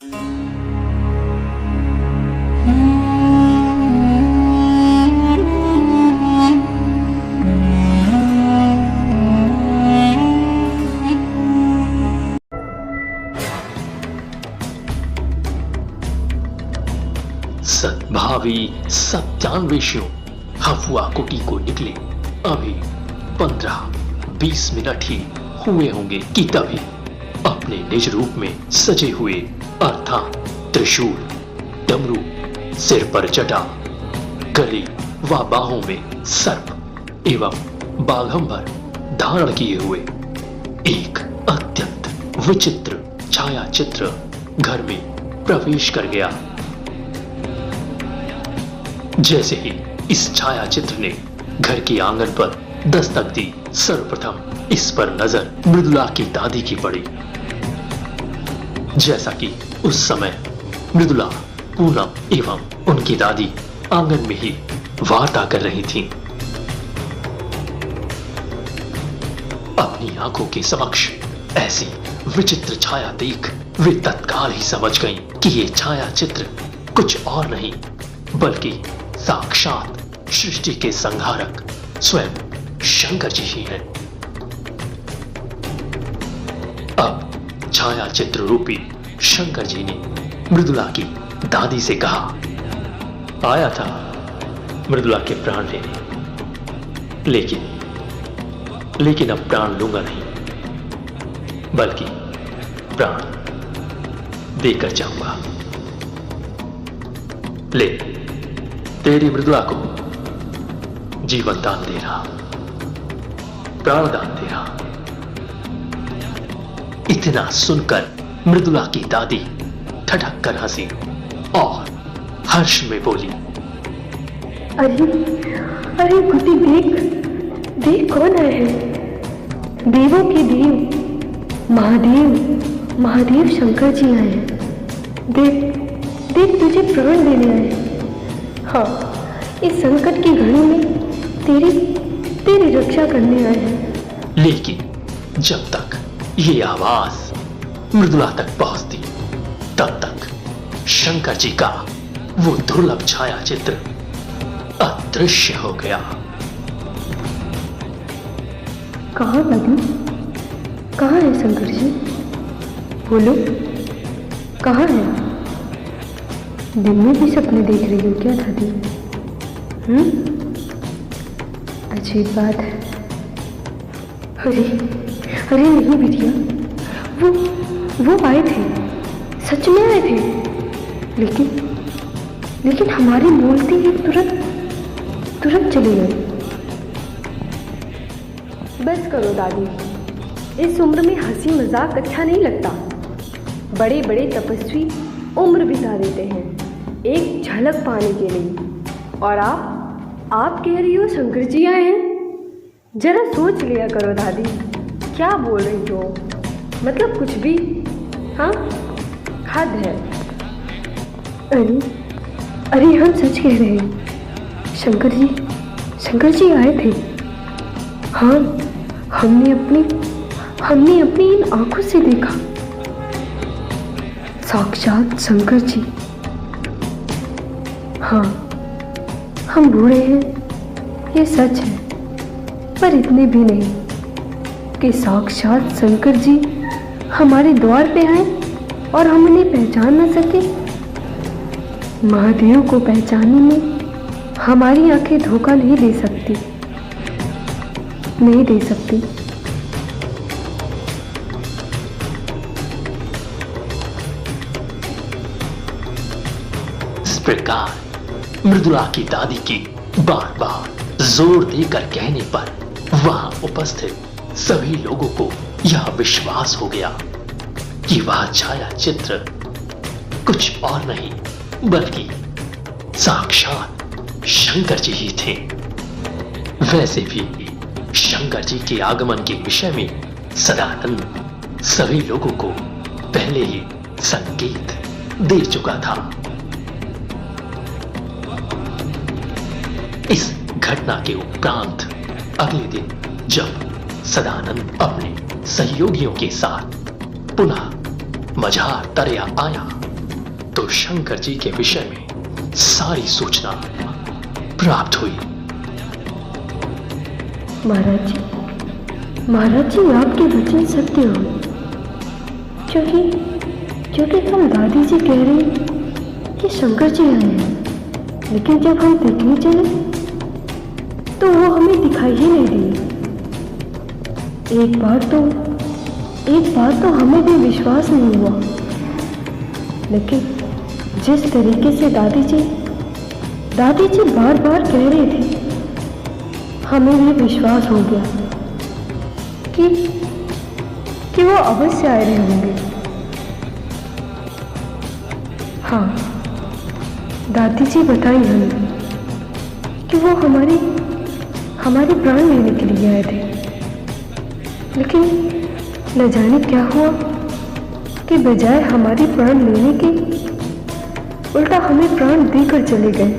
सद्भावी सत्यान्वेषियों हफुआ कुटी को निकले अभी 15-20 मिनट ही हुए होंगे कि तभी अपने निज रूप में सजे हुए अर्थात त्रिशूल, डमरू, सिर पर जटा, गले व बाहों में सर्प एवं बाघंबर धारण किए हुए एक अत्यंत विचित्र छाया चित्र घर में प्रवेश कर गया। जैसे ही इस छाया चित्र ने घर के आंगन पर दस्तक दी, सर्वप्रथम इस पर नजर मृदुला की दादी की पड़ी। जैसा कि उस समय मृदुला, पूनम एवं उनकी दादी आंगन में ही वार्ता कर रही थीं। अपनी आंखों के समक्ष ऐसी विचित्र छाया देख वे तत्काल ही समझ गईं कि ये छाया चित्र कुछ और नहीं बल्कि साक्षात सृष्टि के संहारक स्वयं शंकर जी ही हैं। अब छाया चित्र रूपी शंकर जी ने मृदुला की दादी से कहा, आया था मृदुला के प्राण लेने, लेकिन अब प्राण लूंगा नहीं बल्कि प्राण देकर जाऊंगा। ले तेरी मृदुला को जीवन दान दे रहा, प्राण दान दे रहा। इतना सुनकर मृदुला की दादी ठठक कर हंसी और हर्ष में बोली, अरे अरे कुटी देख कौन आए हैं? देवों के देव महादेव शंकर जी आए हैं। देख तुझे प्राण देने आए हैं। हाँ, इस संकट की घड़ी में तेरी रक्षा करने आए हैं। लेकिन जब तक ये आवाज मृदुला तक पहुंचती तब तक शंकर जी का वो दुर्लभ छाया चित्र अदृश्य हो गया। कहाँ दादी? कहाँ है शंकर जी? बोलो, कहाँ है? दिन में भी सपने देख रही हो क्या दादी? अजीब बात है। अरे नहीं बिटिया, वो आए थे, सच में आए थे, लेकिन हमारी बोलती ही तुरंत चले गए। बस करो दादी, इस उम्र में हंसी मजाक अच्छा नहीं लगता। बड़े बड़े तपस्वी उम्र बिता देते हैं एक झलक पाने के लिए, और आप कह रही हो शंकर जी आए हैं? जरा सोच लिया करो दादी, क्या बोल रही हो? मतलब कुछ भी, हाँ, हद है। अरे हम सच कह रहे हैं, शंकर जी आए थे। हाँ, हमने अपनी इन आंखों से देखा, साक्षात शंकर जी। हाँ, हम बूढ़े हैं ये सच है, पर इतने भी नहीं कि साक्षात शंकर जी हमारे द्वार पे आए और हम उन्हें पहचान न सके। महादेव को पहचानने में हमारी आंखें धोखा नहीं दे सकती। इस प्रकार मृदुला की दादी की बार बार जोर देकर कहने पर वहां उपस्थित सभी लोगों को यह विश्वास हो गया कि वह छाया चित्र कुछ और नहीं बल्कि साक्षात शंकर जी ही थे। वैसे भी शंकर जी के आगमन के विषय में सदानंद सभी लोगों को पहले ही संकेत दे चुका था। इस घटना के उपरांत अगले दिन जब सदानंद अपने सहयोगियों के साथ पुनः मझार दरिया आया तो शंकर जी के विषय में सारी सूचना प्राप्त हुई। महाराज जी आपके वचन सत्य हो, क्योंकि हम दादी जी कह रहे हैं कि शंकर जी आए हैं, लेकिन जब हम देखने चले तो वो हमें दिखाई ही नहीं दिए। एक बार तो हमें भी विश्वास नहीं हुआ, लेकिन जिस तरीके से दादी जी बार बार कह रहे थे, हमें भी विश्वास हो गया कि वो अवश्य आए रहे होंगे। हाँ, दादी जी बताई हमें कि वो हमारे प्राण लेने के लिए आए थे, लेकिन न जाने क्या हुआ कि बजाय हमारी प्राण लेने के उल्टा हमें प्राण देकर चले गए।